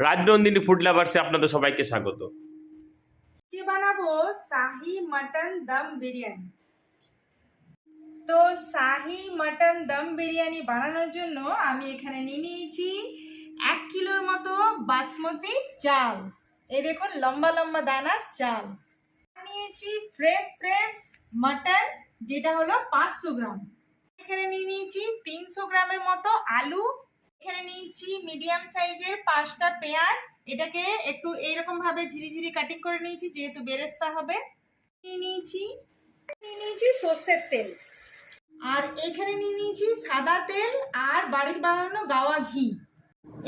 Rajnandini food লাভার্সে আপনাদের সবাইকে স্বাগত। কি বানাবো শাহি মটন দম বিরিয়ানি। তো শাহি মটন দম বিরিয়ানি বানানোর জন্য আমি এখানে নিয়ে নিয়েছি 1 কিলোর মতো বাসমতি চাল। এই দেখুন লম্বা লম্বা দানার চাল। নিয়েছি ফ্রেশ মটন, যেটা হলো 500 গ্রাম। এখানে নিয়ে নিয়েছি 300 গ্রামের মতো আলু। এখানে নিয়েছি মিডিয়াম সাইজের 5টা পেঁয়াজ, এটাকে একটু এইরকম ভাবে ঝিরিঝিরি কাটিং করে নিয়েছি যেহেতু বেরেস্তা হবে। নিয়ে নিয়েছি সর্ষের তেল, আর এখানে নিয়ে নিয়েছি সাদা তেল আর বাড়ির বানানো গাওয়া ঘি।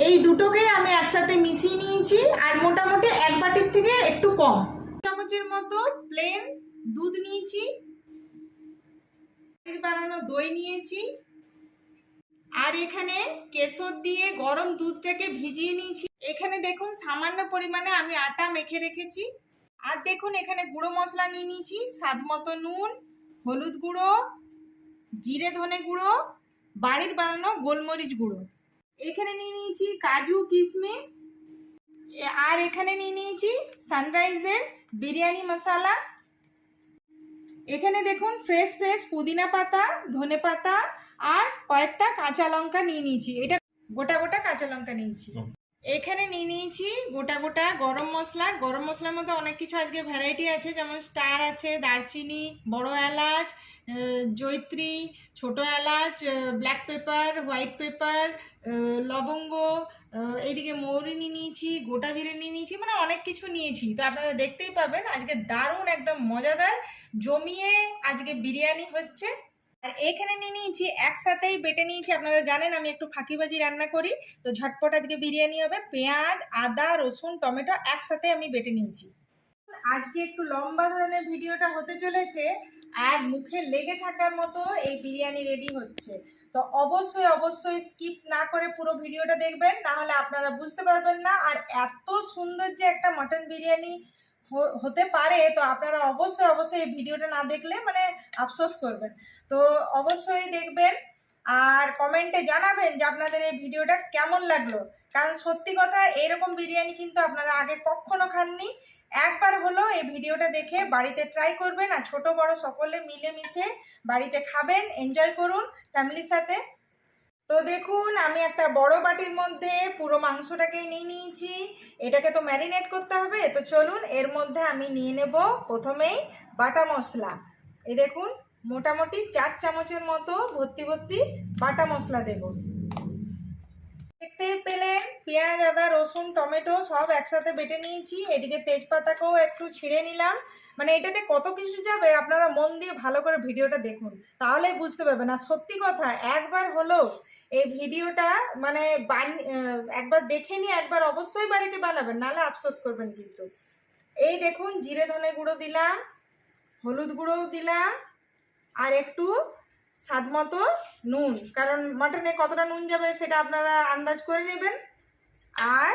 এই দুটোকে আমি একসাথে মিশিয়ে নিয়েছি, আর মোটামুটি 1 বাটির থেকে একটু কম চামচের মতো প্লেন দুধ নিয়েছি। বাড়ির বানানো দই নিয়েছি, আর এখানে কেশর দিয়ে গরম দুধটাকে ভিজিয়ে নিয়েছি। এখানে দেখুন সামান্য পরিমাণে আমি আটা মেখে রেখেছি। আর দেখুন এখানে গুঁড়ো মশলা নিয়ে নিয়েছি, স্বাদ মতো নুন, হলুদ গুঁড়ো, জিরে ধনে গুঁড়ো, বাড়ির বানানো গোলমরিচ গুঁড়ো। এখানে নিয়ে নিয়েছি কাজু কিশমিশ, আর এখানে নিয়ে নিয়েছি সানরাইজের বিরিয়ানি মশলা। এখানে দেখুন ফ্রেশ পুদিনা পাতা, ধনে পাতা আর কয়েকটা কাঁচা লঙ্কা নিয়ে নিয়েছি। এটা গোটা কাঁচা লঙ্কা নিয়েছি। এখানে নিয়ে নিয়েছি গোটা গরম মশলা। গরম মশলার মধ্যে অনেক কিছু আজকে ভ্যারাইটি আছে, যেমন স্টার আছে, দারচিনি, বড় এলাচ, জয়িত্রী, ছোট এলাচ, ব্ল্যাক পেপার, হোয়াইট পেপার, লবঙ্গ, এইদিকে মৌরি নিয়ে নিয়েছি, গোটা জিরে নিয়ে নিয়েছি, মানে অনেক কিছু নিয়েছি। তো আপনারা দেখতেই পাবেন আজকে দারুণ একদম মজাদার জমিয়ে আজকে বিরিয়ানি হচ্ছে। আর এখানে নিয়ে নিয়েছি একসাথেই বেটে নিয়েছি। আপনারা জানেন আমি একটু ফাঁকিবাজি রান্না করি, তো ঝটপট আজকে বিরিয়ানি হবে। পেঁয়াজ, আদা, রসুন, টমেটো একসাথে আমি বেটে নিয়েছি। আজকে একটু লম্বা ধরনের ভিডিওটা হতে চলেছে, আর মুখে লেগে থাকার মতো এই বিরিয়ানি রেডি হচ্ছে। তো অবশ্যই স্কিপ না করে পুরো ভিডিওটা দেখবেন, না হলে আপনারা বুঝতে পারবেন না। আর এত সুন্দর যে একটা মটন বিরিয়ানি হতে পারে, তো আপনারা অবশ্যই এই ভিডিওটা না দেখলে মানে আফসোস করবেন। তো অবশ্যই দেখবেন, আর কমেন্টে জানাবেন যে আপনাদের এই ভিডিওটা কেমন লাগলো। কারণ সত্যি কথা, এরকম বিরিয়ানি কিন্তু আপনারা আগে কখনো খাননি। একবার হলো এই ভিডিওটা দেখে বাড়িতে ট্রাই করবেন, আর ছোট বড় সকলে মিলেমিশে বাড়িতে খাবেন, এনজয় করুন ফ্যামিলির সাথে। তো দেখুন আমি একটা বড় বাটির মধ্যে পুরো মাংসটাকে নিয়ে নিয়েছি। এটাকে তো ম্যারিনেট করতে হবে, তো চলুন এর মধ্যে আমি নিয়ে নেব প্রথমেই বাটা মশলা। এই দেখুন মোটামুটি 4 চামচের মতো ভর্তি বাটা মশলা দেব। দেখতে পেলেন পেঁয়াজ, আদা, রসুন, টমেটো সব একসাথে বেটে নিয়েছি। এদিকে তেজপাতাকেও একটু ছিঁড়ে নিলাম। মানে এটাতে কত কিছু যাবে, আপনারা মন দিয়ে ভালো করে ভিডিওটা দেখুন, তাহলেই বুঝতে পারবেন। আর সত্যি কথা, একবার হলো এই ভিডিওটা মানে একবার দেখে নিয়ে একবার অবশ্যই বাড়িতে বানাবেন, নাহলে আফসোস করবেন কিন্তু। এই দেখুন জিরে ধনে গুঁড়ো দিলাম, হলুদ গুঁড়োও দিলাম, আর একটু স্বাদ মতো নুন, কারণ মাটনে কতটা নুন যাবে সেটা আপনারা আন্দাজ করে নেবেন। আর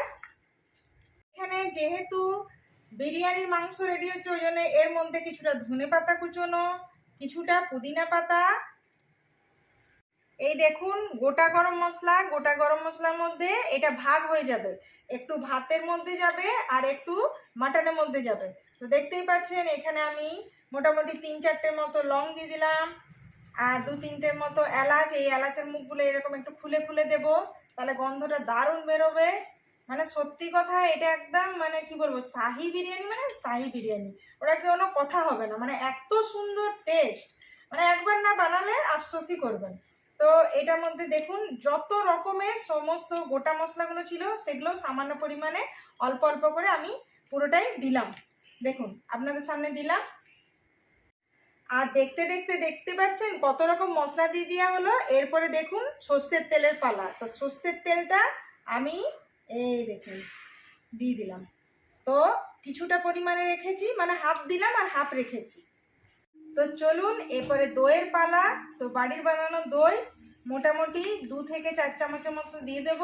এখানে যেহেতু বিরিয়ানির মাংস রেডি হচ্ছে, ওই জন্য এর মধ্যে কিছুটা ধনে পাতা কুচোনো, কিছুটা পুদিনা পাতা, এই দেখুন গোটা গরম মশলার মধ্যে এটা ভাগ হয়ে যাবে, একটু ভাতের মধ্যে যাবে আর একটু মাটনের মধ্যে যাবে। তো দেখতেই পাচ্ছেন এখানে আমি মোটামুটি 3-4টের মতো লং দিয়ে দিলাম, আর 2-3টের মতো এলাচ। এই এলাচের মুখগুলো এরকম একটু খুলে দেবো, তাহলে গন্ধটা দারুণ বেরোবে। মানে সত্যি কথা, এটা একদম মানে কি বলবো, শাহি বিরিয়ানি, মানে শাহি বিরিয়ানি, ওরা কোনো কথা হবে না, মানে এত সুন্দর টেস্ট, মানে একবার না বানালে আফসোসই করবেন। তো এটার মধ্যে দেখুন যত রকমের সমস্ত গোটা মশলাগুলো ছিল সেগুলো সামান্য পরিমাণে অল্প করে আমি পুরোটাই দিলাম। দেখুন আপনাদের সামনে দিলাম। আর দেখতে পাচ্ছেন কত রকম মশলা দিয়ে দেওয়া হলো। এরপরে দেখুন সর্ষের তেলের পালা। তো সর্ষের তেলটা আমি এই দেখুন দিয়ে দিলাম। তো কিছুটা পরিমাণে রেখেছি, মানে হাফ দিলাম আর হাফ রেখেছি। তো চলুন এরপরে দইয়ের পালা। তো বাড়ির বানানো দই মোটামুটি 2 থেকে 4 চামচের মতো দিয়ে দেব।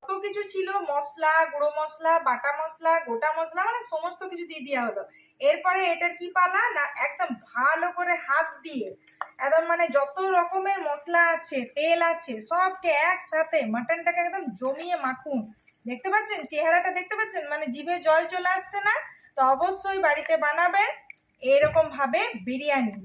কত কিছু ছিল, মশলা, গুঁড়ো মশলা, বাটা মশলা, গোটা মশলা, মানে সমস্ত কিছু দিয়ে দেওয়া হলো। এরপরে এটার কি পালা না, একদম ভালো করে হাত দিয়ে একদম মানে যত রকমের মশলা আছে, তেল আছে, সবকে একসাথে মাটনটাকে একদম জমিয়ে মাখুন। দেখতে পাচ্ছেন চেহারাটা, দেখতে পাচ্ছেন মানে জিভে জল চলে আসছে না? তো অবশ্যই বাড়িতে বানাবেন এরকম ভাবে বিরিয়ানি।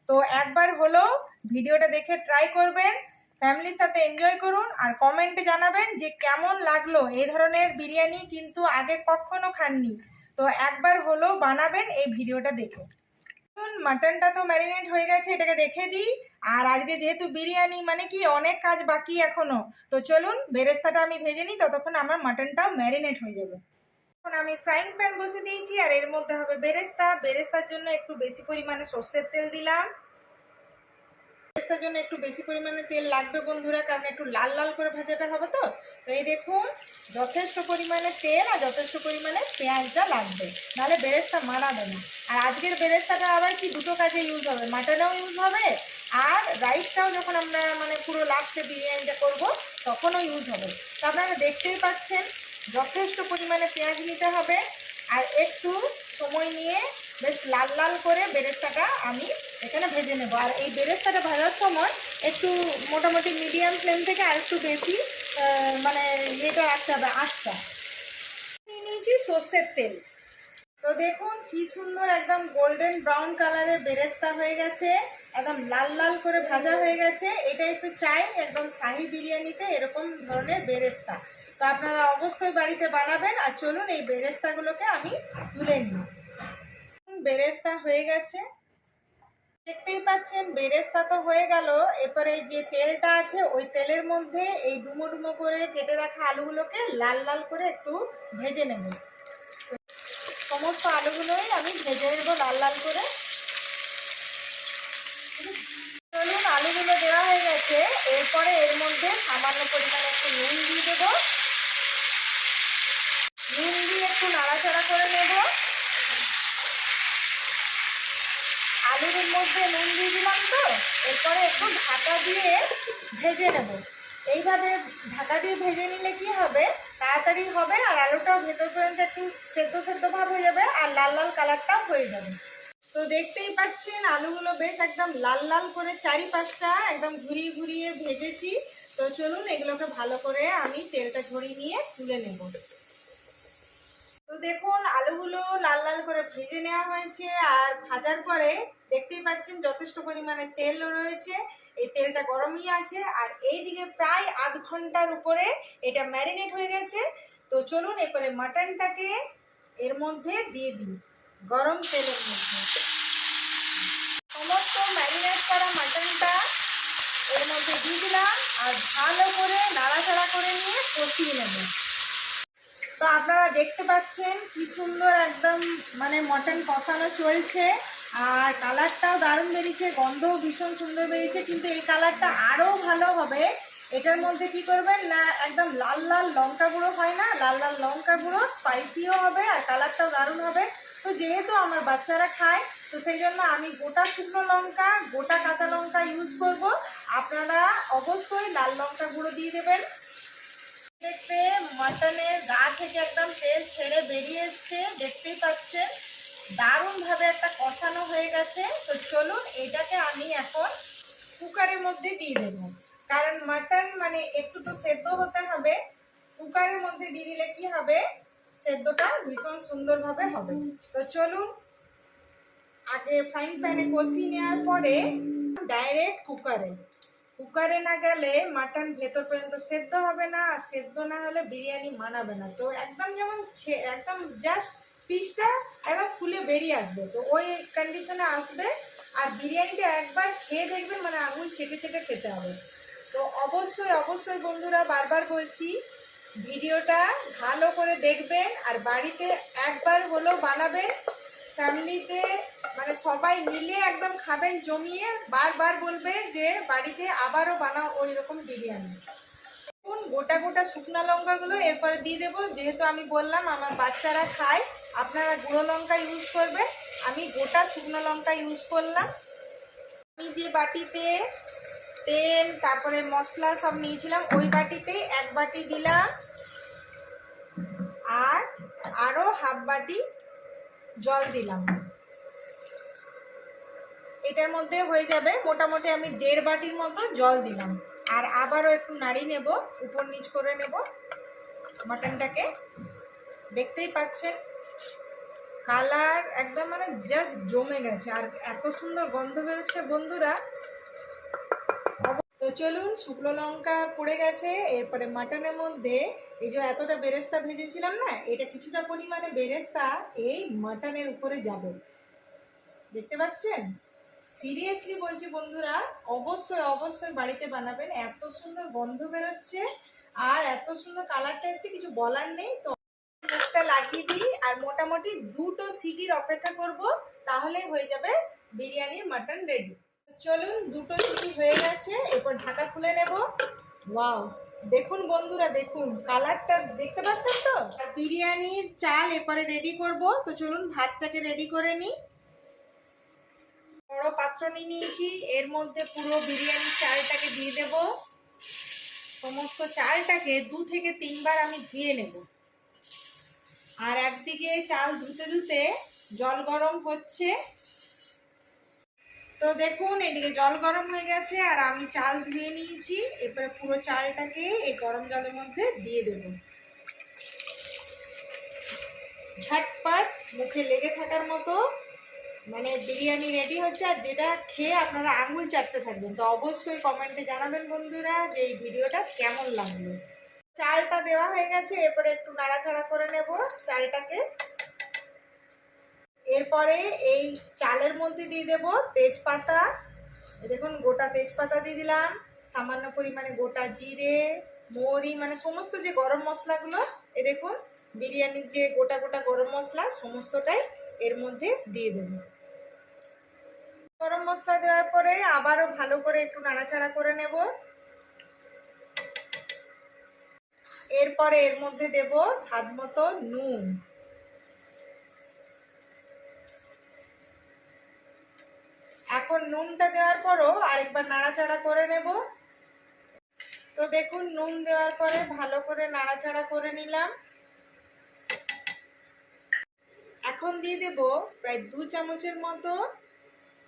তো একবার হলেও ভিডিওটা দেখে ট্রাই করবেন, ফ্যামিলির সাথে এনজয় করুন, আর কমেন্টে জানাবেন যে কেমন লাগলো। এই ধরনের বিরিয়ানি কিন্তু আগে কখনো খাননি, তো একবার হলেও বানাবেন এই ভিডিওটা দেখে। মাটনটা তো ম্যারিনেট হয়ে গেছে, এটাকে রেখে দিই। আর আজকে যেহেতু বিরিয়ানি মানে কি অনেক কাজ বাকি এখনো, তো চলুন বেরেস্তাটা আমি ভেজে নিই, ততক্ষণ আমার মাটনটাও ম্যারিনেট হয়ে যাবে। এখন আমি ফ্রাইং প্যান বসে দিয়েছি, আর এর মধ্যে হবে বেরেস্তা। বেরেস্তার জন্য একটু বেশি পরিমাণে সর্ষের তেল দিলাম। বেরেস্তার জন্য একটু বেশি পরিমাণে তেল লাগবে বন্ধুরা, কারণ একটু লাল লাল করে ভাজাটা হবে। তো এই দেখুন যথেষ্ট পরিমাণে তেল আর যথেষ্ট পরিমাণে পেঁয়াজটা লাগবে, নাহলে বেরেস্তা মানাবে না। আর আজকের বেরেস্তাটা আবার কি দুটো কাজে ইউজ হবে, মাটনেও ইউজ হবে আর রাইসটাও যখন আমরা মানে পুরো লাস্টে বিরিয়ানিটা করব তখনও ইউজ হবে। তো আপনারা দেখতেই পাচ্ছেন যথেষ্ট পরিমাণে পেঁয়াজ নিতে হবে, আর একটু সময় নিয়ে বেশ লাল লাল করে বেরেস্তাটা আমি এখানে ভেজে নেব। আর এই বেরেস্তাটা ভাজার সময় একটু মোটামুটি মিডিয়াম ফ্লেম থেকে আর একটু বেশি মানে ইয়েটা রাখতে হবে, আঁচটা। নিয়ে নিয়েছি সর্ষের তেল। তো দেখুন কি সুন্দর একদম গোল্ডেন ব্রাউন কালারের বেরেস্তা হয়ে গেছে, একদম লাল লাল করে ভাজা হয়ে গেছে। এটা একটু চাই একদম শাহি বিরিয়ানিতে এরকম ধরনের বেরেস্তা। তো আপনারা অবশ্যই বাড়িতে বানাবেন। আর চলুন এই বেরেস্তাগুলোকে আমি তুলে নিই। বেরেস্তা হয়ে গেছে, দেখতেই পাচ্ছেন বেরেস্তা তো হয়ে গেল। এরপরে যে তেলটা আছে ওই তেলের মধ্যে এই ডুমো ডুমো করে কেটে রাখা আলুগুলোকে লাল লাল করে একটু ভেজে নেব। সমস্ত আলুগুলোই আমি ভেজে নেব লাল লাল করে। চলুন আলুগুলো দেওয়া হয়ে গেছে, এরপরে এর মধ্যে সামান্য পরিমাণে একটু নুন দিয়ে দেবো। নুন দিয়ে একটু নাড়াচাড়া করে নেব। আলুর মধ্যে নুন দিয়ে দিলাম, তো এরপরে একটু ঢাকা দিয়ে ভেজে নেব। এইভাবে ঢাকা দিয়ে ভেজে নিলে কি হবে, তাড়াতাড়ি হবে আর আলুটাও ভেতর পর্যন্ত একটু সেদ্ধ সেদ্ধ ভাব হয়ে যাবে আর লাল লাল কালারটাও হয়ে যাবে। তো দেখতেই পাচ্ছেন আলুগুলো বেশ একদম লাল লাল করে চারিপাশটা একদম ঘুরিয়ে ঘুরিয়ে ভেজেছি। তো চলুন এগুলোকে ভালো করে আমি তেলটা ঝরিয়ে নিয়ে তুলে নেব। তো দেখুন আলুগুলো লাল লাল করে ভেজে নেওয়া হয়েছে, আর ভাজার পরে দেখতেই পাচ্ছেন যথেষ্ট পরিমাণে তেল রয়েছে, এই তেলটা গরমই আছে। আর এইদিকে প্রায় আধ ঘন্টার উপরে এটা ম্যারিনেট হয়ে গেছে। তো চলুন এরপরে মাটনটাকে এর মধ্যে দিয়ে দিই, গরম তেলের মধ্যে। সমস্ত ম্যারিনেট করা মাটনটা এর মধ্যে দিয়ে দিলাম, আর ভালো করে নাড়াচাড়া করে নিয়ে কষিয়ে নেব। তো আপনারা দেখতে পাচ্ছেন কি সুন্দর একদম মানে মটন কষানো চলছে, আর কালারটাও দারুণ বেরিয়েছে, গন্ধও ভীষণ সুন্দর বেরিয়েছে। কিন্তু এই কালারটা আরও ভালো হবে, এটার মধ্যে কি করবেন না একদম লাল লাল লঙ্কা গুঁড়ো হয় না, লাল লাল লঙ্কা গুঁড়ো, স্পাইসিও হবে আর কালারটাও দারুণ হবে। তো যেহেতু আমার বাচ্চারা খায়, তো সেই জন্য আমি গোটা শুকনো লঙ্কা, গোটা কাঁচা লঙ্কা ইউজ করব। আপনারা অবশ্যই লাল লঙ্কা গুঁড়ো দিয়ে দেবেন। দেখতে মাটনের গা থেকে একদম তেল ছেড়ে বেরিয়ে এসছে, দেখতেই পাচ্ছেন দারুণভাবে একটা কষানো হয়ে গেছে। তো চলুন এটাকে আমি এখন কুকারের মধ্যে দিয়ে দেবো, কারণ মাটন মানে একটু তো সেদ্ধ হতে হবে। কুকারের মধ্যে দিয়ে দিলে কি হবে, সেদ্ধটা ভীষণ সুন্দরভাবে হবে। তো চলুন আগে ফ্রাইং প্যানে কষিয়ে নেওয়ার পরে ডাইরেক্ট কুকারে না গেলে মাটন ভেতর পর্যন্ত সেদ্ধ হবে না, আর সেদ্ধ না হলে বিরিয়ানি মানাবে না। তো একদম যেমন একদম জাস্ট পিসটা একদম ফুলে বেরিয়ে আসবে, তো ওই কন্ডিশনে আসবে। আর বিরিয়ানিটা একবার খেয়ে দেখবেন মানে আঙুল চেটে চেটে খেতে হবে। তো অবশ্যই অবশ্যই বন্ধুরা বারবার বলছি ভিডিওটা ভালো করে দেখবেন, আর বাড়িতে একবার হলেও বানাবেন। ফ্যামিলিতে মানে সবাই মিলে একদম খাবেন জমিয়ে, বারবার বলবে যে বাড়িতে আবারও বানাও ওই রকম বিরিয়ানি। গোটা গোটা শুকনো লঙ্কাগুলো এরপরে দিয়ে দেবো, যেহেতু আমি বললাম আমার বাচ্চারা খায়, আপনারা গুঁড়ো লঙ্কা ইউজ করবে, আমি গোটা শুকনো লঙ্কা ইউজ করলাম। আমি যে বাটিতে তেল তারপরে মশলা সব নিয়েছিলাম ওই বাটিতেই এক বাটি দিলাম, আর আরও হাফ বাটি জল দিলাম। এটার মধ্যে হয়ে যাবে মোটামুটি আমি 1.5 বাটির মতো জল দিলাম। আর আবারও একটু নাড়িয়ে নেব, উপর নিচ করে নেব মাটনটাকে। দেখতেই পাচ্ছেন কালার একদম মানে জাস্ট জমে গেছে, আর এত সুন্দর গন্ধ বেরোচ্ছে বন্ধুরা। তো চলুন, শুকনো লঙ্কা পড়ে গেছে, এরপরে মাটনের মধ্যে এই যে এতটা বেরেস্তা ভেজেছিলাম না, এটা কিছুটা পরিমাণে বেরেস্তা এই মাটনের উপরে যাবে। দেখতে পাচ্ছেন? সিরিয়াসলি বলছি বন্ধুরা, অবশ্যই অবশ্যই বাড়িতে বানাবেন। এত সুন্দর গন্ধ বেরোচ্ছে আর এত সুন্দর কালারটা এসছে, কিছু বলার নেই। তো মুখটা লাগিয়ে দিই আর মোটামুটি 2টো সিটির অপেক্ষা করব, তাহলেই হয়ে যাবে বিরিয়ানির মাটন রেডি। চলুন, 2টো সিটি হয়ে গেছে, এরপর ঢাকা খুলে নেব। ওয়াও, দেখুন বন্ধুরা, দেখুন কালারটা দেখতে পাচ্ছেন তো। আর বিরিয়ানির চাল এরপরে রেডি করব। তো চলুন ভাতটাকে রেডি করে নিই। বড় পাত্র নিয়ে নিয়েছি, এর মধ্যে পুরো বিরিয়ানির চালটাকে দিয়ে দেব। সমস্ত চালটাকে 2 থেকে 3 বার আমি ধুয়ে নেব। আর একদিকে চাল ধুতে ধুতে জল গরম হচ্ছে। তো দেখুন এদিকে জল গরম হয়ে গেছে আর আমি চাল ধুয়ে নিয়েছি। এরপরে পুরো চালটাকে এই গরম জলের মধ্যে দিয়ে দেব। ঝটপট মুখে লেগে থাকার মতো মানে বিরিয়ানি রেডি হচ্ছে, আর যেটা খেয়ে আপনারা আঙুল চাটতে থাকবেন। তো অবশ্যই কমেন্টে জানাবেন বন্ধুরা যে এই ভিডিওটা কেমন লাগলো। চালটা দেওয়া হয়ে গেছে, এরপরে একটু নাড়াচাড়া করে নেব চালটাকে। এরপরে এই চালের মধ্যে দিয়ে দেব তেজপাতা। দেখুন গোটা তেজপাতা দিয়ে দিলাম, সামান্য পরিমাণে গোটা জিরে, মৌরি, মানে সমস্ত যে গরম মশলাগুলো, এ দেখুন বিরিয়ানির যে গোটা গোটা গরম মশলা সমস্তটাই এর মধ্যে দিয়ে দেব। গরম মশলা দেওয়ার পরে আবারও ভালো করে একটু নাড়াচাড়া করে নেব। এরপরে এর মধ্যে দেব স্বাদমতো নুন। এখন নুনটা দেওয়ার পরও আরেকবার নাড়াচাড়া করে নেব। তো দেখুন নুন দেওয়ার পরে ভালো করে নাড়াচাড়া করে নিলাম। এখন দিয়ে দেব প্রায় 2 চামচের মতো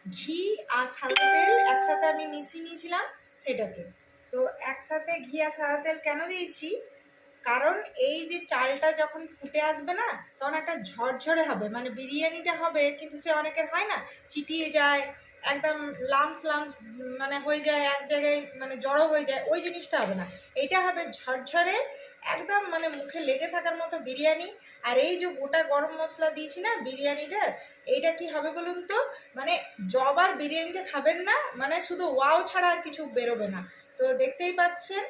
ঘি আর সাদা তেল একসাথে আমি মিশিয়ে নিয়েছিলাম সেটাকে। তো একসাথে ঘি আর সাদা তেল কেন দিয়েছি, কারণ এই যে চালটা যখন ফুটে আসবে না, তখন একটা ঝরঝরে হবে, মানে বিরিয়ানিটা হবে কিন্তু সে অনেকের হয় না চিটিয়ে যায়, একদম লামস লামস মানে হয়ে যায় এক জায়গায়, মানে জড়ো হয়ে যায়, ওই জিনিসটা হবে না। এটা হবে ঝরঝরে, একদম মানে মুখে লেগে থাকার মতো বিরিয়ানি। আর এই যে গোটা গরম মশলা দিয়েছি না বিরিয়ানিটার, এইটা কি হবে বলুন তো, মানে জবার বিরিয়ানিটা খাবেন না, মানে শুধু ওয়াও ছাড়া আর কিছু বেরোবে না। তো দেখতেই পাচ্ছেন,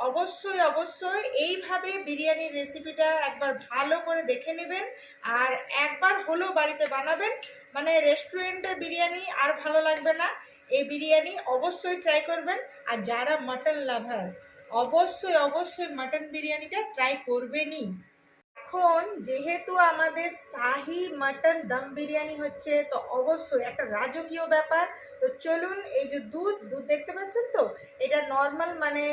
অবশ্যই অবশ্যই এইভাবে বিরিয়ানির রেসিপিটা একবার ভালো করে দেখে নেবেন আর একবার হলেও বাড়িতে বানাবেন, মানে রেস্টুরেন্টের বিরিয়ানি আর ভালো লাগবে না। এই বিরিয়ানি অবশ্যই ট্রাই করবেন। আর যারা মাটন লাভার অবশ্যই অবশ্যই মাটন বিরিয়ানিটা ট্রাই করবেনই। এখন যেহেতু আমাদের শাহি মাটন দম বিরিয়ানি হচ্ছে, তো অবশ্যই একটা রাজকীয় ব্যাপার। তো চলুন, এই যে দুধ দেখতে পাচ্ছেন তো, এটা নর্মাল মানে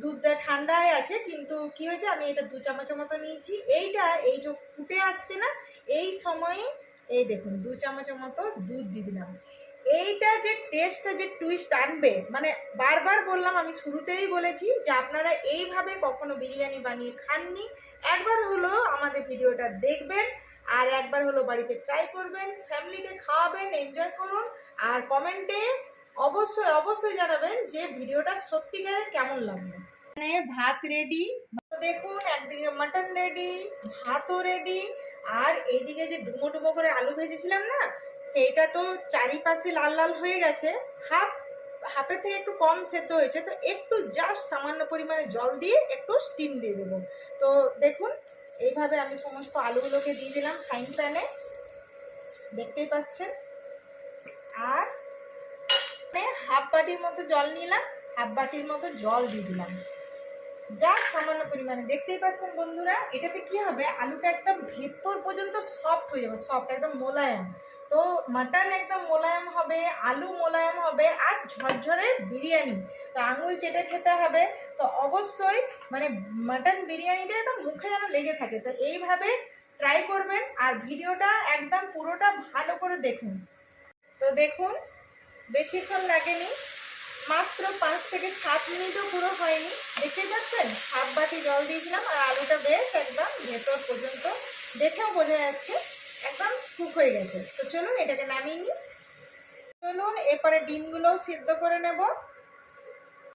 দুধটা ঠান্ডায় আছে, কিন্তু কি হয়েছে আমি এটা 2 চামচের মতো নিয়েছি। এইটা এই যে ফুটে আসছে না, এই সময়ে এই দেখুন 2 চামচের মতো দুধ দিয়ে দিলাম। এইটা যে টেস্টটা যে টুইস্ট আনবে, মানে বারবার বললাম, আমি শুরুতেই বলেছি যে আপনারা এইভাবে কখনো বিরিয়ানি বানিয়ে খাননি, একবার হলো আমাদের ভিডিওটা দেখবেন আর একবার হলো বাড়িতে ট্রাই করবেন, ফ্যামিলিকে খাওয়াবেন, এনজয় করুন। আর কমেন্টে অবশ্যই অবশ্যই জানাবেন যে ভিডিওটা সত্যিকারের কেমন লাগলো। মানে ভাত রেডি, দেখুন একদিকে মাটন রেডি, ভাতও রেডি, আর এইদিকে যে ডুমো ডুমো করে আলু ভেজেছিলাম না, সেইটা তো চারিপাশে লাল লাল হয়ে গেছে, হাফের থেকে একটু কম সেদ্ধ হয়েছে। তো একটু জাস্ট সামান্য পরিমাণে জল দিয়ে একটু স্টিম দিয়ে দেবো। তো দেখুন এইভাবে আমি সমস্ত আলুগুলোকে দিয়ে দিলাম ফ্রাইং প্যানে, দেখতেই পাচ্ছেন। আর হাফ বাটির মতো জল নিলাম, হাফ বাটির মতো জল দিয়ে দিলাম, জাস্ট সামান্য পরিমাণে। দেখতেই পাচ্ছেন বন্ধুরা, এটাতে কি হবে, আলুটা একদম ভেতর পর্যন্ত সফট হয়ে যাবে, সফট একদম মোলায়েম। তো মাটন একদম মোলায়েম হবে, আলু মোলায়েম হবে, আর ঝরঝরে বিরিয়ানি, তো আঙুল চেটে খেতে হবে। তো অবশ্যই মানে মাটন বিরিয়ানিটা একদম মুখে যেন লেগে থাকে। তো এইভাবে ট্রাই করবেন আর ভিডিওটা একদম পুরোটা ভালো করে দেখুন। তো দেখুন বেশিক্ষণ লাগেনি, মাত্র 5 থেকে 7 মিনিটও পুরো হয়নি। দেখতে পাচ্ছেন হাফ বাটি জল দিয়েছিলাম আর আলুটা বেশ একদম ভেতর পর্যন্ত দেখেও বোঝা যাচ্ছে একদম কুক হয়ে গেছে। তো চলুন এটাকে নামিয়ে নিই। চলুন এরপরে ডিমগুলোও সিদ্ধ করে নেব।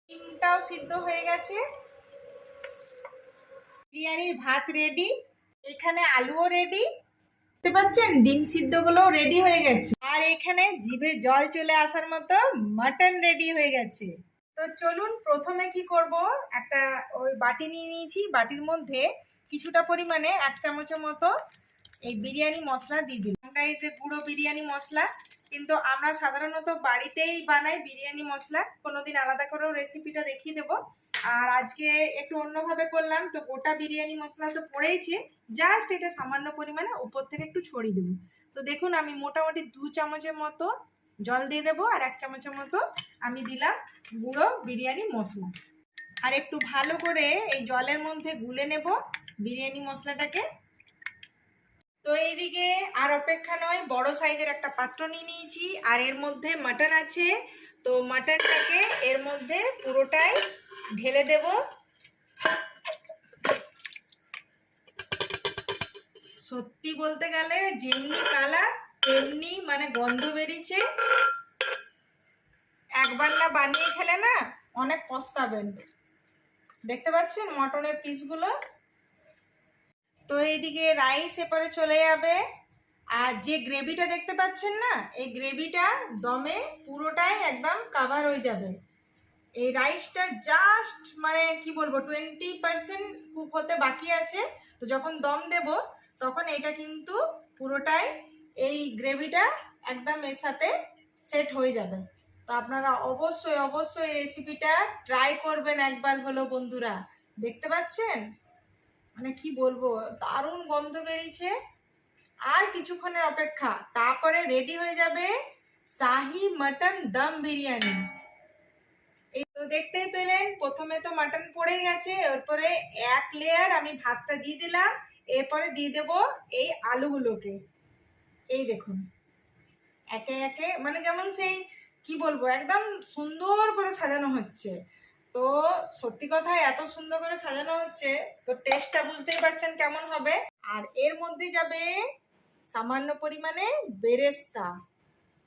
ডিমটাও সিদ্ধ হয়ে গেছে, বিরিয়ানির ভাত রেডি, এখানে আলুও রেডি, দেখতে পাচ্ছেন ডিম সিদ্ধগুলোও রেডি হয়ে গেছে, আর এখানে জিভে জল চলে আসার মতো মাটন রেডি হয়ে গেছে। তো চলুন প্রথমে কি করব, একটা ওই বাটি নিয়ে নিয়েছি, বাটির মধ্যে কিছুটা পরিমাণে 1 চামচের মতো এই বিরিয়ানি মশলা দিয়ে দিলাম। আমরা এই যে গুঁড়ো বিরিয়ানি মশলা, কিন্তু আমরা সাধারণত বাড়িতেই বানাই বিরিয়ানি মশলা, কোনোদিন আলাদা করেও রেসিপিটা দেখিয়ে দেবো। আর আজকে একটু অন্যভাবে করলাম, তো গোটা বিরিয়ানি মশলা তো পড়েইছে, জাস্ট এটা সামান্য পরিমাণে উপর থেকে একটু ছড়িয়ে দেবো। তো দেখুন আমি মোটামুটি 2 চামচের মতো জল দিয়ে দেবো, আর 1 চামচের মতো আমি দিলাম গুঁড়ো বিরিয়ানি মশলা, আর একটু ভালো করে এই জলের মধ্যে গুলে নেব বিরিয়ানি মশলাটাকে। তো এইদিকে আর অপেক্ষা নয়, বড় সাইজের একটা পাত্র নিয়ে নিয়েছি, আর এর মধ্যে মাটন আছে। তো মাটনটাকে এর মধ্যে পুরোটাই ঢেলে দেব। সত্যি বলতে গেলে যেমনি কালার তেমনি মানে গন্ধ বেরিয়েছে, একবার না বানিয়ে খেলে না অনেক পস্তাবেন। দেখতে পাচ্ছেন মটনের পিসগুলো। তো এইদিকে রাইস এরপরে চলে যাবে, আর যে গ্রেভিটা দেখতে পাচ্ছেন না, এই গ্রেভিটা দমে পুরোটাই একদম কাভার হয়ে যাবে। এই রাইসটা জাস্ট মানে কি বলবো 20% কুক হতে বাকি আছে। তো যখন দম দেব তখন এটা কিন্তু পুরোটাই এই গ্রেভিটা একদম এর সাথে সেট হয়ে যাবে। তো আপনারা অবশ্যই অবশ্যই রেসিপিটা ট্রাই করবেন একবার হলো বন্ধুরা। দেখতে পাচ্ছেন মানে কি বলবো দারুণ গন্ধ বেরিয়েছে। আর কিছুক্ষণের অপেক্ষা, তারপরে রেডি হয়ে যাবে শাহি মটন দম বিরিয়ানি। এই তো দেখতেই পেলেন প্রথমে তো মাটন পড়ে গেছে, এরপরে এক লেয়ার আমি ভাতটা দিয়ে দিলাম, এরপরে দিয়ে দেব এই আলুগুলোকে। এই দেখুন একে একে মানে যেমন সেই কি বলবো একদম সুন্দর করে সাজানো হচ্ছে। তো সত্যি কথা এত সুন্দর করে সাজানো হচ্ছে, তো টেস্টটা বুঝতেই পারছেন কেমন হবে। আর এর মধ্যে যাবে সামান্য পরিমাণে বেরেস্তা।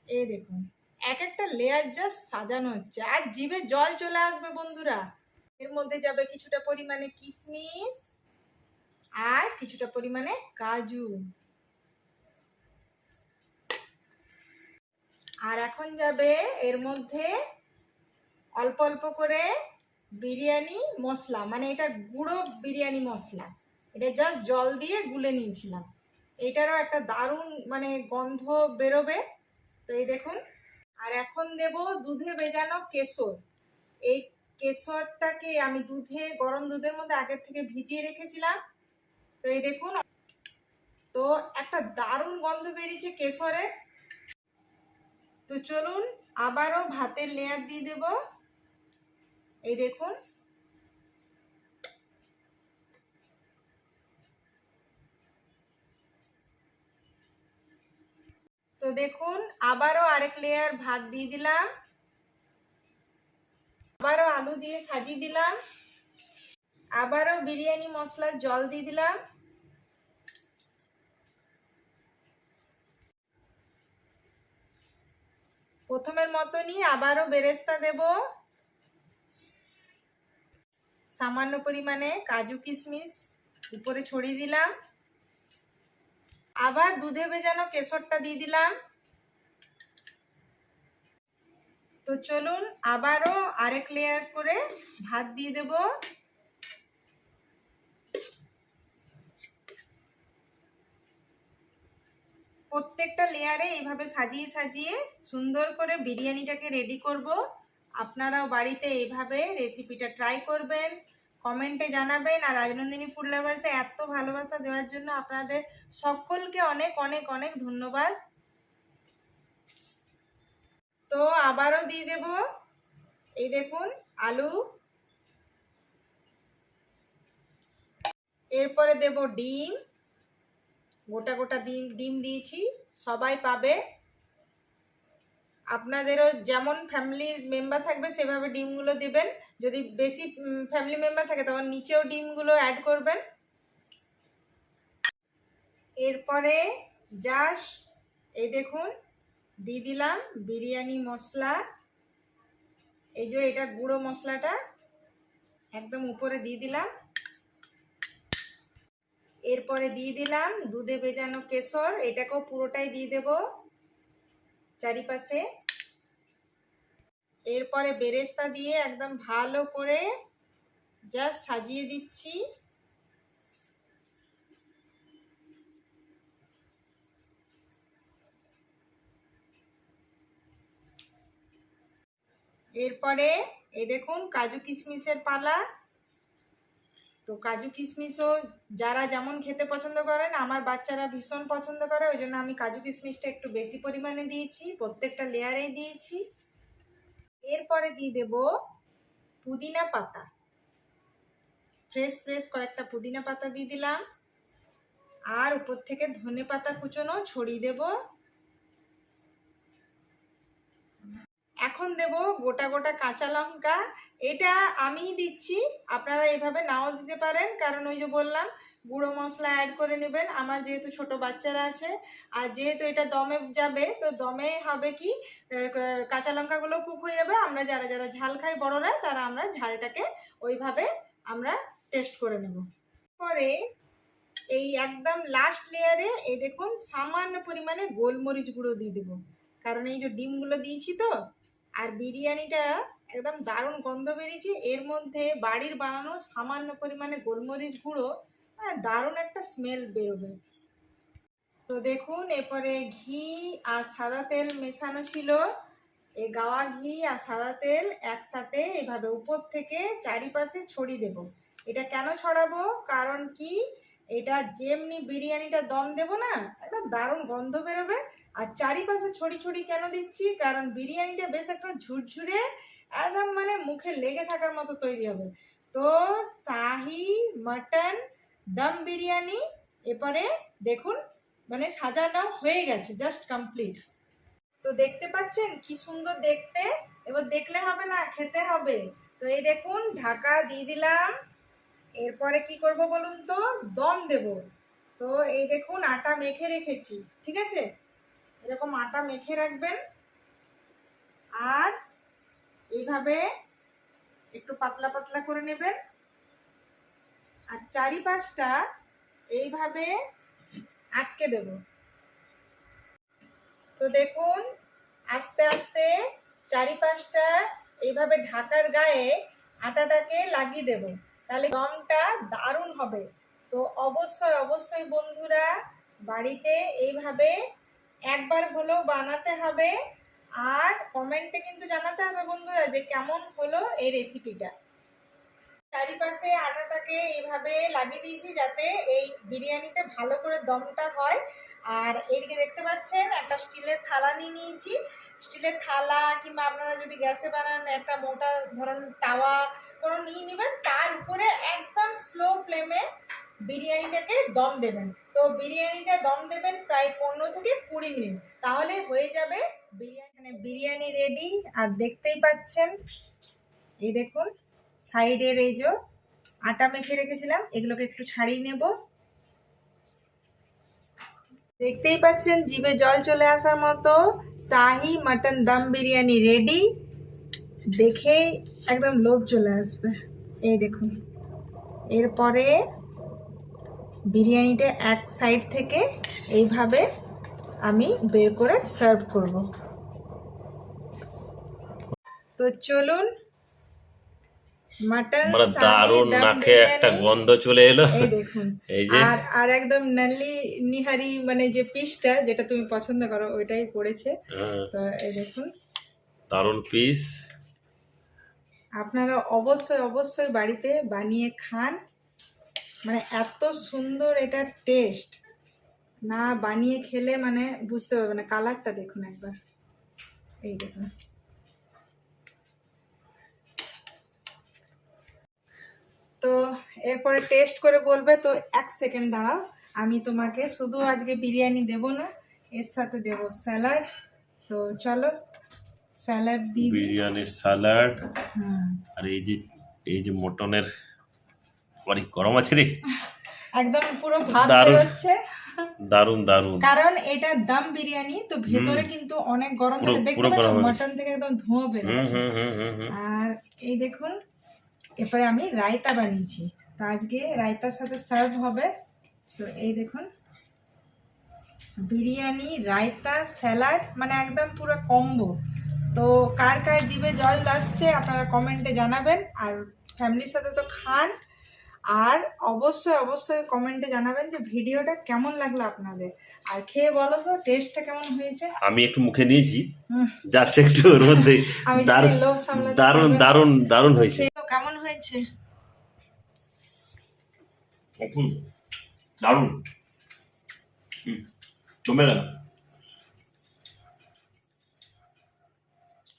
এই দেখুন এক একটা লেয়ার জাস্ট সাজানো হচ্ছে, আর জিভে জল চলে আসবে বন্ধুরা। এর মধ্যে যাবে কিছুটা পরিমাণে কিশমিশ আর কিছুটা পরিমাণে কাজু, আর এখন যাবে এর মধ্যে অল্প অল্প করে বিরিয়ানি মশলা, মানে এটা গুঁড়ো বিরিয়ানি মশলা, এটা জাস্ট জল দিয়ে গুলে নিয়েছিলাম। এটারও একটা দারুণ মানে গন্ধ বেরোবে। তো এই দেখুন, আর এখন দেব দুধে ভেজানো কেশর। এই কেশরটাকে আমি গরম দুধের মধ্যে আগের থেকে ভিজিয়ে রেখেছিলাম। তো এই দেখুন, তো একটা দারুণ গন্ধ বেরিয়েছে কেশরের। তো চলুন আবারও ভাতের লেয়ার দিয়ে দেব। এই দেখুন তো দেখুন আবারও আরেক লেয়ার ভাত দিয়ে দিলাম, আবারও আলু দিয়ে সাজিয়ে দিলাম, আবারও বিরিয়ানি মশলার জল দিয়ে দিলাম, প্রথমের মতনই আবারও বেরেস্তা দেব, সামান্য পরিমাণে কাজু কিশমিশ উপরে ছড়িয়ে দিলাম, আবার দুধে ভেজানো কেশরটা দিয়ে দিলাম। তো চলুন আবারও আরেক লেয়ার করে ভাত দিয়ে দেব। প্রত্যেকটা লেয়ারে এইভাবে সাজিয়ে সাজিয়ে সুন্দর করে বিরিয়ানিটাকে রেডি করব। আপনারাও বাড়িতে এইভাবে রেসিপিটা ট্রাই করবেন, কমেন্টে জানাবেন। আর রাজনন্দিনী ফুড লাভার্সে এত ভালোবাসা দেওয়ার জন্য আপনাদের সকলকে অনেক অনেক অনেক ধন্যবাদ। তো আবারও দিয়ে দেব, এই দেখুন আলু, এরপরে দেব ডিম, গোটা গোটা ডিম দিয়েছি, সবাই পাবে। আপনাদেরও যেমন ফ্যামিলি মেম্বার থাকবে সেভাবে ডিমগুলো দিবেন। যদি বেশি ফ্যামিলি মেম্বার থাকে তখন নিচেও ডিমগুলো অ্যাড করবেন। এরপরে জাস্ট এই দেখুন দিয়ে দিলাম বিরিয়ানি মশলা। এই যে এটা গুঁড়ো মশলাটা একদম উপরে দিয়ে দিলাম। এরপরে দিয়ে দিলাম দুধে ভেজানো কেশর, এটাকেও পুরোটাই দিয়ে দেব চারিপাশে। এরপরে বেরেস্তা দিয়ে একদম ভালো করে জাস্ট সাজিয়ে দিচ্ছি। এরপরে এই দেখুন কাজু কিশমিশের পালা। তো কাজু কিশমিশও যারা যেমন খেতে পছন্দ করেন, আমার বাচ্চারা ভীষণ পছন্দ করে, ওই জন্য আমি কাজু কিশমিশটা একটু বেশি পরিমাণে দিয়েছি, প্রত্যেকটা লেয়ারেই দিয়েছি। এরপরে দিয়ে দেব পুদিনা পাতা, ফ্রেশ ফ্রেশ কয়েকটা পুদিনা পাতা দিয়ে দিলাম। আর উপর থেকে ধনে পাতা কুচোনো ছড়িয়ে দেব। এখন দেব গোটা গোটা কাঁচা লঙ্কা। এটা আমিই দিচ্ছি, আপনারা এভাবে নাও দিতে পারেন, কারণ ওই যে বললাম গুঁড়ো মশলা অ্যাড করে নেবেন। আমার যেহেতু ছোট বাচ্চারা আছে আর যেহেতু এটা দমে যাবে, তো দমে হবে কি কাঁচা লঙ্কাগুলো কুক হয়ে যাবে। আমরা যারা যারা ঝাল খাই বড়রা, তারা আমরা ঝালটাকে ওইভাবে আমরা টেস্ট করে নেব। পরে এই একদম লাস্ট লেয়ারে এই দেখুন সামান্য পরিমাণে গোলমরিচ গুঁড়ো দিয়ে দেবো, কারণ এই যে ডিমগুলো দিয়েছি তো, আর বিরিয়ানিটা একদম দারুণ গন্ধ বেরিয়েছে। এর মধ্যে বাড়ির বানানো সামান্য পরিমাণে গোলমরিচ গুঁড়ো, দারুণ একটা স্মেল বেরোবে। তো দেখুন এরপরে ঘি আর সাদা তেল মেশানো ছিল, এই গাওয়া ঘি আর সাদা তেল একসাথে এভাবে উপর থেকে চারিপাশে ছড়িয়ে দেব। এটা কেন ছড়াবো, কারণ কি এটা যেমনি বিরিয়ানিটা দম দেব না, একটা দারুণ গন্ধ বেরোবে। আর চারিপাশে ছড়ি ছড়ি কেন দিচ্ছি, কারণ বিরিয়ানিটা বেশ একটা ঝুরঝুরে একদম মানে মুখে লেগে থাকার মতো তৈরি হবে। তো শাহি মাটন দম বিরিয়ানি এরপরে দেখুন মানে সাজানো হয়ে গেছে, জাস্ট কমপ্লিট। তো দেখতে পাচ্ছেন কি সুন্দর দেখতে। এবার দেখলে হবে না, খেতে হবে। তো এই দেখুন ঢাকা দিয়ে দিলাম। এরপরে কি করব বলুন তো, দম দেব। তো এই দেখুন আটা মেখে রেখেছি, ঠিক আছে, এরকম আটা মেখে রাখবেন। আর এইভাবে একটু পাতলা পাতলা করে নেবেন, আর চারিপাশটা এইভাবে আটকে দেব। তো দেখুন আস্তে আস্তে চারিপাশটা এইভাবে ঢাকার গায়ে আটাটাকে লাগিয়ে দেব, তাহলে দমটা দারুণ হবে। তো অবশ্যই অবশ্যই বন্ধুরা বাড়িতে এইভাবে একবার হলেও বানাতে হবে, আর কমেন্টে কিন্তু জানাতে হবে বন্ধুরা যে কেমন হলো এই রেসিপিটা। চারিপাশে আটাটাকে এইভাবে লাগিয়ে দিয়েছি যাতে এই বিরিয়ানিতে ভালো করে দমটা হয়। আর এইদিকে দেখতে পাচ্ছেন একটা স্টিলের থালা নিয়ে নিয়েছি। স্টিলের থালা কিংবা আপনারা যদি গ্যাসে বানান একটা মোটা ধরনের তাওয়া কোনো নিয়ে নেবেন, তার উপরে একদম স্লো ফ্লেমে বিরিয়ানিটাকে দম দেবেন। তো বিরিয়ানিটা দম দেবেন প্রায় 15 থেকে 20 মিনিট, তাহলে হয়ে যাবে বিরিয়ানি। বিরিয়ানি রেডি। আর দেখতেই পাচ্ছেন এই দেখুন সাইডের এই যে আটা মেখে রেখেছিলাম, এগুলোকে একটু ছাড়িয়ে নেব। দেখতেই পাচ্ছেন জিভে জল চলে আসার মতো শাহি মাটন দম বিরিয়ানি রেডি। দেখেই একদম লোভ চলে আসবে। এই দেখুন এরপরে বিরিয়ানিটা এক সাইড থেকে এইভাবে আমি বের করে সার্ভ করব। তো চলুন মাটন দারুণ নাকে একটা গন্ধ চলে এলো। এই দেখুন এই যে আর একদম নালি নিহারি মানে যে পিসটা যেটা তুমি পছন্দ করো ওইটাই পড়েছে। তো এই দেখুন দারুণ পিস। আপনারা অবশ্যই অবশ্যই বাড়িতে বানিয়ে খান, মানে এত সুন্দর এটা টেস্ট, না বানিয়ে খেলে মানে বুঝতে পারবে না। কালারটা দেখুন একবার, এই দেখুন। তো এরপরে টেস্ট করে বলবে। তো 1 সেকেন্ড দাঁড়াও, আমি তোমাকে শুধু আজকে বিরিয়ানি দেব না, এর সাথে দেব স্যালাড। তো চলো স্যালাড দিয়ে দিই। বিরিয়ানি স্যালাড হুম, আর এই যে মটনের বাড়ি গরম আছে রে, একদম পুরো ভাত দারুণ। বেরোচ্ছে, দারুণ দারুণ। কারণ এটা দম বিরিয়ানি, তো ভেতরে কিন্তু অনেক গরম পুরো- থাকে, দেখতে পুরো পাচ্ছ গরম হয়ে মটন থেকে একদম ধোঁয়া বেরোচ্ছে। আর এই দেখুন, এরপরে আমি রায়তা বানিয়েছি, তো আজকে রায়তার সাথে সার্ভ হবে। তো এই দেখুন, বিরিয়ানি, রায়তা, স্যালাড, মানে একদম পুরো কম্বো। তো কার কার জিভে জল আসছে আপনারা কমেন্টে জানাবেন, আর ফ্যামিলির সাথে তো খান। আর অবশ্যই অবশ্যই কমেন্টে জানাবেন যে ভিডিওটা কেমন লাগলো আপনাদের, আর খেয়ে বলো তো টেস্টটা কেমন হয়েছে। আমি একটু মুখে নিয়েছি, হুম, জাস্ট একটু ওর মধ্যে আমি জানি দারুণ লোভ সামলাতে দারুণ পারবে না। দারুণ দারুণ হয়েছে। কেমন হয়েছে? অপূর্ব, দারুণ। জমে গেল।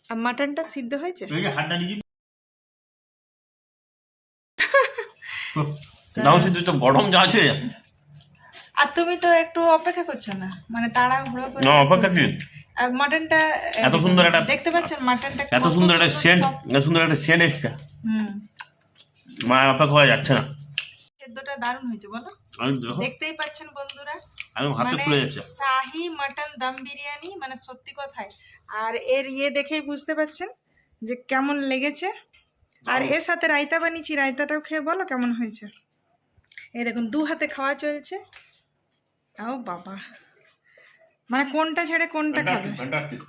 আর মাটনটা সিদ্ধ হয়েছে? এই যে হাতটা নিয়ে দাও, শুধু তো গরম যা আছে। আর তুমি তো একটু অপেক্ষা করছো না, মানে তাড়াহুড়ো করে না, অপেক্ষা কি? আর মাটনটা এত সুন্দর একটা- দেখতে পাচ্ছেন মাটনটা এত কত সুন্দর একটা সেন্ট, soft। এত সুন্দর একটা সেন্ট এসছে, হুম, মা অপেক্ষা করা যাচ্ছে না। সেদ্ধটা দারুণ হয়েছে বলো, আমি দেখো, দেখতেই পাচ্ছেন বন্ধুরা, একদম হাতে মানে ফুলে যাচ্ছে। শাহি মাটন দম বিরিয়ানি, মানে সত্যি কথাই। আর এর দেখেই বুঝতে পাচ্ছেন যে কেমন লেগেছে। আর এর সাথে রায়তা বানিয়েছি, রায়তাটাও খেয়ে বলো কেমন হয়েছে। এই দেখুন, দু হাতে খাওয়া চলছে। ও বাবা, মানে কোনটা ছেড়ে কোনটা খাবে। ফ্যান্টাস্টিক।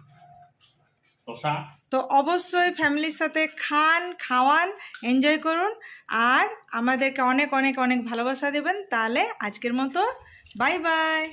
শসা তো অবশ্যই ফ্যামিলির সাথে খান, খাওয়ান, এনজয় করুন, আর আমাদেরকে অনেক অনেক অনেক ভালোবাসা দেবেন। তাহলে আজকের মতো বাই বাই।